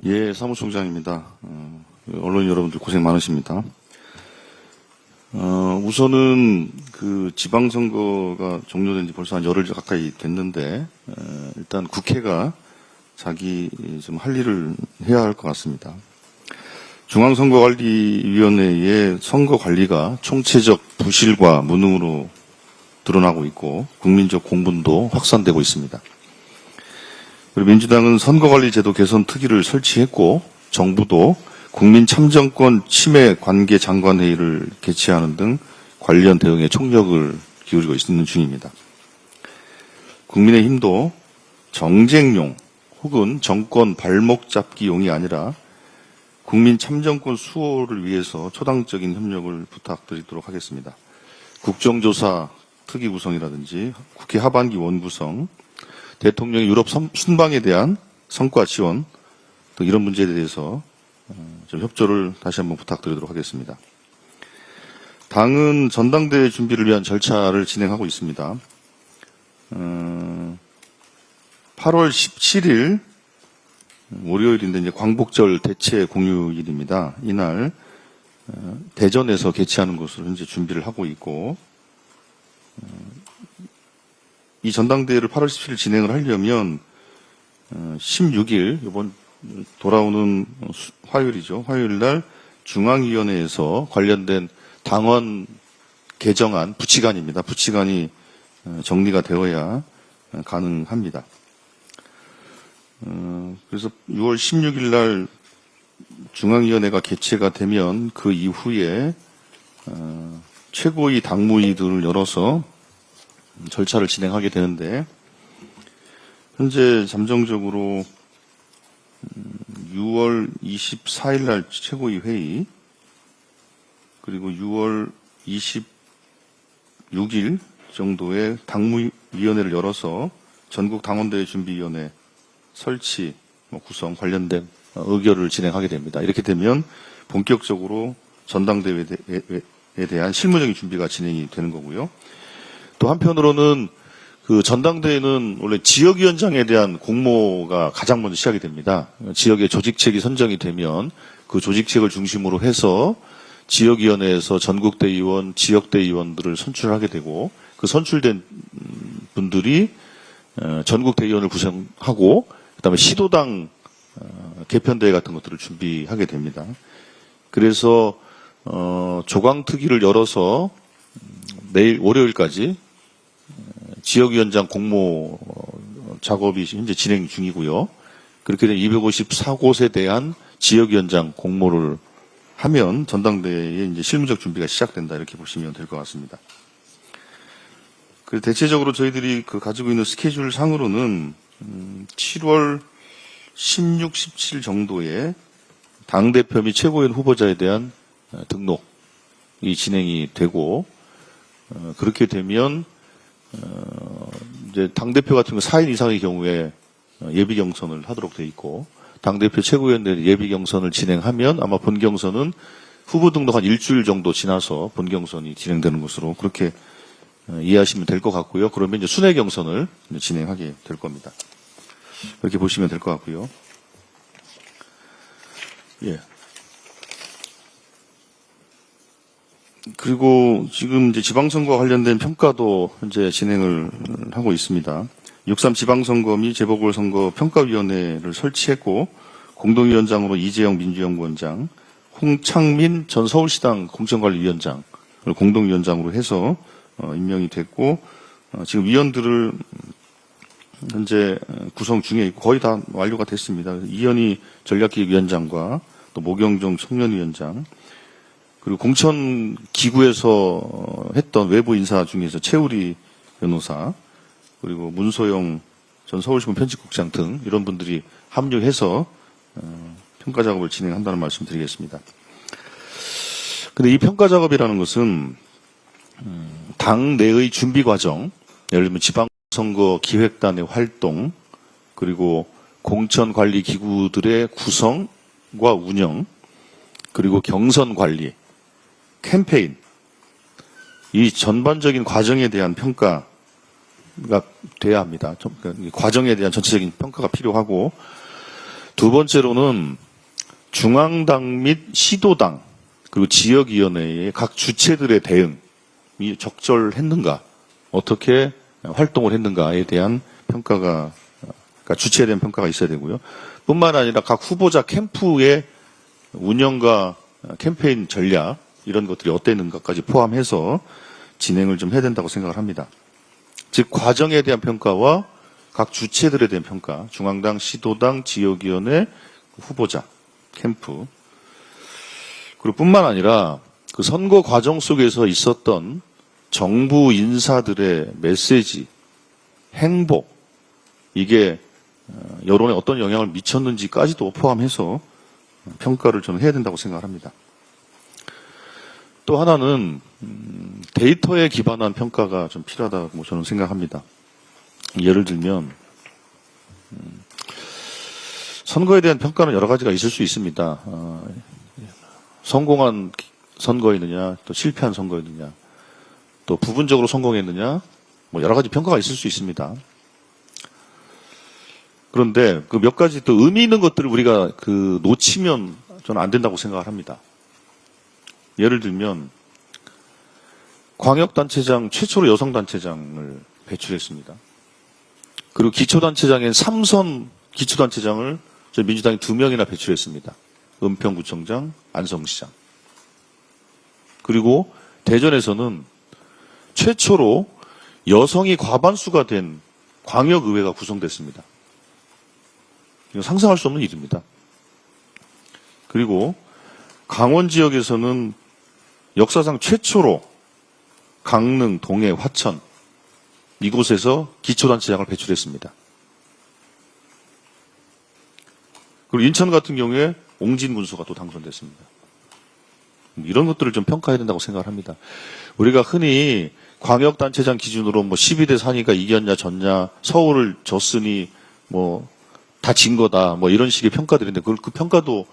예, 사무총장입니다. 언론 여러분들 고생 많으십니다. 우선은 그 지방선거가 종료된 지 벌써 한 열흘 가까이 됐는데, 일단 국회가 자기 좀 할 일을 해야 할 것 같습니다. 중앙선거관리위원회의 선거관리가 총체적 부실과 무능으로 드러나고 있고 국민적 공분도 확산되고 있습니다. 그리고 민주당은 선거관리제도 개선 특위를 설치했고 정부도 국민참정권 침해 관계 장관회의를 개최하는 등 관련 대응에 총력을 기울이고 있는 중입니다. 국민의힘도 정쟁용 혹은 정권 발목 잡기용이 아니라 국민 참정권 수호를 위해서 초당적인 협력을 부탁드리도록 하겠습니다. 국정조사 특위 구성이라든지 국회 하반기 원구성, 대통령의 유럽 순방에 대한 성과 지원 등 이런 문제에 대해서 좀 협조를 다시 한번 부탁드리도록 하겠습니다. 당은 전당대회 준비를 위한 절차를 진행하고 있습니다. 8월 17일 월요일인데 이제 광복절 대체 공휴일입니다. 이날 대전에서 개최하는 것으로 현재 준비를 하고 있고, 이 전당대회를 8월 17일 진행을 하려면 16일 이번 돌아오는 화요일이죠. 화요일 날 중앙위원회에서 관련된 당원 개정안 부치관입니다. 부치관이 정리가 되어야 가능합니다. 그래서 6월 16일 날 중앙위원회가 개최가 되면 그 이후에 최고위 당무위들을 열어서 절차를 진행하게 되는데, 현재 잠정적으로 6월 24일 날 최고위 회의, 그리고 6월 26일 정도에 당무위원회를 열어서 전국 당원대회 준비위원회 설치, 구성 관련된 의결을 진행하게 됩니다. 이렇게 되면 본격적으로 전당대회에 대한 실무적인 준비가 진행이 되는 거고요. 또 한편으로는 그 전당대회는 원래 지역위원장에 대한 공모가 가장 먼저 시작이 됩니다. 지역의 조직책이 선정이 되면 그 조직책을 중심으로 해서 지역위원회에서 전국대의원, 지역대의원들을 선출하게 되고, 그 선출된 분들이 전국대의원을 구성하고 그다음에 시도당 개편대회 같은 것들을 준비하게 됩니다. 그래서 조광특위를 열어서 내일 월요일까지 지역위원장 공모 작업이 현재 진행 중이고요. 그렇게 된 254곳에 대한 지역위원장 공모를 하면 전당대회의 이제 실무적 준비가 시작된다, 이렇게 보시면 될 것 같습니다. 대체적으로 저희들이 가지고 있는 스케줄 상으로는 7월 16, 17 정도에 당대표 및 최고위원 후보자에 대한 등록이 진행이 되고, 그렇게 되면 이제 당대표 같은 경우 4인 이상의 경우에 예비 경선을 하도록 돼 있고, 당대표 최고위원들 예비 경선을 진행하면 아마 본경선은 후보 등록 한 일주일 정도 지나서 본경선이 진행되는 것으로 그렇게 이해하시면 될 것 같고요. 그러면 이제 순회 경선을 진행하게 될 겁니다. 그렇게 보시면 될 것 같고요. 예. 그리고 지금 이제 지방선거와 관련된 평가도 현재 진행을 하고 있습니다. 6.3 지방선거 및 재보궐선거 평가위원회를 설치했고, 공동위원장으로 이재영 민주연구원장, 홍창민 전 서울시당 공천관리위원장을 공동위원장으로 해서 임명이 됐고, 지금 위원들을 현재 구성 중에 있고 거의 다 완료가 됐습니다. 이현희 전략기획위원장과 또 모경종 청년위원장, 그리고 공천기구에서 했던 외부 인사 중에서 최우리 변호사, 그리고 문소영 전 서울시군 편집국장 등 이런 분들이 합류해서 평가 작업을 진행한다는 말씀 드리겠습니다. 근데 이 평가 작업이라는 것은 당 내의 준비 과정, 예를 들면 지방선거 기획단의 활동, 그리고 공천관리 기구들의 구성과 운영, 그리고 경선 관리, 캠페인, 이 전반적인 과정에 대한 평가가 돼야 합니다. 과정에 대한 전체적인 평가가 필요하고, 두 번째로는 중앙당 및 시도당 그리고 지역위원회의 각 주체들의 대응이 적절했는가, 어떻게 활동을 했는가에 대한 평가가, 그러니까 주체에 대한 평가가 있어야 되고요. 뿐만 아니라 각 후보자 캠프의 운영과 캠페인 전략 이런 것들이 어땠는가까지 포함해서 진행을 좀 해야 된다고 생각을 합니다. 즉 과정에 대한 평가와 각 주체들에 대한 평가, 중앙당, 시도당, 지역위원회, 후보자, 캠프, 그리고 뿐만 아니라 그 선거 과정 속에서 있었던 정부 인사들의 메시지, 행보, 이게 여론에 어떤 영향을 미쳤는지까지도 포함해서 평가를 저는 해야 된다고 생각합니다. 또 하나는 데이터에 기반한 평가가 좀 필요하다고 저는 생각합니다. 예를 들면 선거에 대한 평가는 여러 가지가 있을 수 있습니다. 성공한 선거였느냐, 또 실패한 선거였느냐, 또 부분적으로 성공했느냐, 뭐 여러 가지 평가가 있을 수 있습니다. 그런데 그 몇 가지 또 의미 있는 것들을 우리가 놓치면 저는 안 된다고 생각을 합니다. 예를 들면 광역단체장 최초로 여성단체장을 배출했습니다. 그리고 기초단체장인 3선 기초단체장을 저희 민주당이 2명이나 배출했습니다. 은평구청장, 안성시장. 그리고 대전에서는 최초로 여성이 과반수가 된 광역의회가 구성됐습니다. 이건 상상할 수 없는 일입니다. 그리고 강원 지역에서는 역사상 최초로 강릉, 동해, 화천 이곳에서 기초단체장을 배출했습니다. 그리고 인천 같은 경우에 옹진 군수가 또 당선됐습니다. 이런 것들을 좀 평가해야 된다고 생각을 합니다. 우리가 흔히 광역단체장 기준으로 뭐 12대 4니까 이겼냐 졌냐, 서울을 졌으니 뭐 다 진 거다, 뭐 이런 식의 평가들인데 그 평가도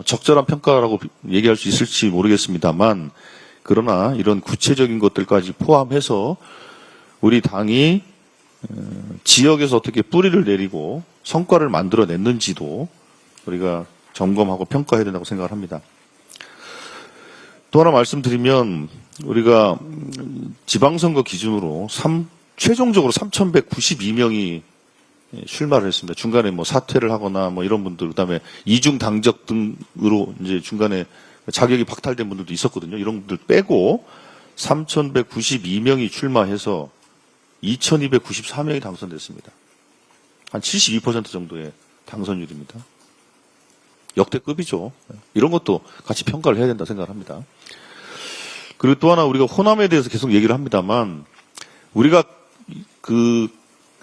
적절한 평가라고 얘기할 수 있을지 모르겠습니다만, 그러나 이런 구체적인 것들까지 포함해서 우리 당이 지역에서 어떻게 뿌리를 내리고 성과를 만들어냈는지도 우리가 점검하고 평가해야 된다고 생각을 합니다. 또 하나 말씀드리면 우리가 지방선거 기준으로 최종적으로 3,192명이 출마를 했습니다. 중간에 뭐 사퇴를 하거나 뭐 이런 분들, 그다음에 이중 당적 등으로 이제 중간에 자격이 박탈된 분들도 있었거든요. 이런 분들 빼고 3,192명이 출마해서 2,294명이 당선됐습니다. 한 72% 정도의 당선율입니다. 역대급이죠. 이런 것도 같이 평가를 해야 된다 생각합니다. 그리고 또 하나 우리가 호남에 대해서 계속 얘기를 합니다만, 우리가 그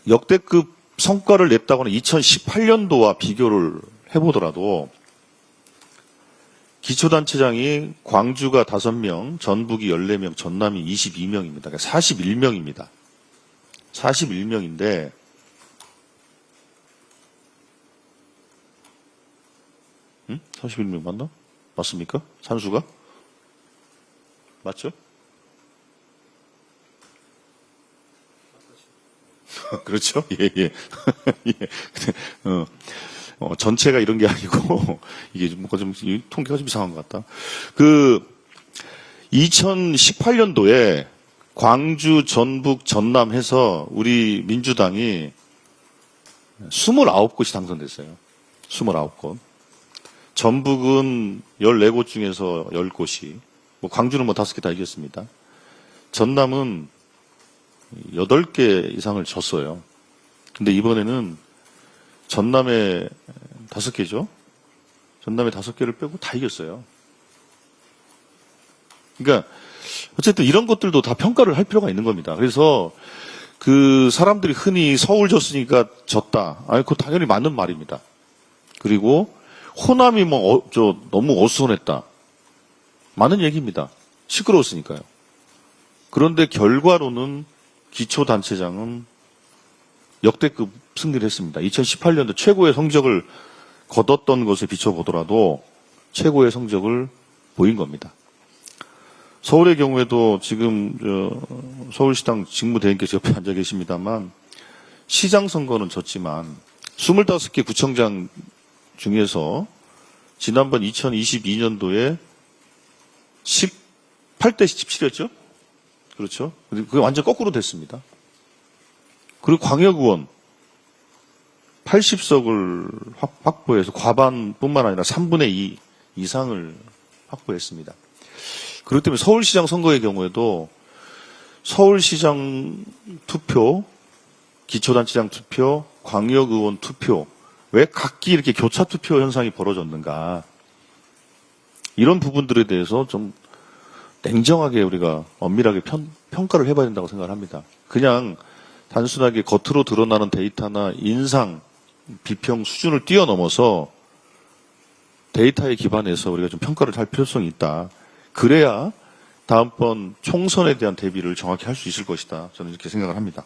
역대급 성과를 냈다고는 2018년도와 비교를 해보더라도 기초단체장이 광주가 5명, 전북이 14명, 전남이 22명입니다. 그러니까 41명입니다. 41명인데 응? 41명 맞나? 맞습니까? 산수가? 맞죠? 그렇죠? 예, 예. 예. 전체가 이런 게 아니고, 이게 뭔가 좀, 통계가 좀 이상한 것 같다. 2018년도에 광주, 전북, 전남 해서 우리 민주당이 29곳이 당선됐어요. 29곳. 전북은 14곳 중에서 10곳이, 뭐 광주는 뭐 5개 다 이겼습니다. 전남은 8개 이상을 졌어요. 근데 이번에는 전남에 5개죠. 전남에 5개를 빼고 다 이겼어요. 그러니까 어쨌든 이런 것들도 다 평가를 할 필요가 있는 겁니다. 그래서 그 사람들이 흔히 서울 졌으니까 졌다. 아니, 그거 당연히 맞는 말입니다. 그리고 호남이 너무 어수선했다. 많은 얘기입니다. 시끄러웠으니까요. 그런데 결과로는 기초단체장은 역대급 승리를 했습니다. 2018년도 최고의 성적을 거뒀던 것에 비춰보더라도 최고의 성적을 보인 겁니다. 서울의 경우에도 지금 서울시당 직무대행께서 옆에 앉아 계십니다만, 시장 선거는 졌지만 25개 구청장 중에서 지난번 2022년도에 18대 17이었죠? 그렇죠? 그게 완전 거꾸로 됐습니다. 그리고 광역의원 80석을 확보해서 과반뿐만 아니라 3분의 2 이상을 확보했습니다. 그렇기 때문에 서울시장 선거의 경우에도 서울시장 투표, 기초단체장 투표, 광역의원 투표, 왜 각기 이렇게 교차 투표 현상이 벌어졌는가. 이런 부분들에 대해서 좀 냉정하게 우리가 엄밀하게 평가를 해봐야 된다고 생각을 합니다. 그냥 단순하게 겉으로 드러나는 데이터나 인상, 비평 수준을 뛰어넘어서 데이터에 기반해서 우리가 좀 평가를 할 필요성이 있다. 그래야 다음번 총선에 대한 대비를 정확히 할 수 있을 것이다. 저는 이렇게 생각을 합니다.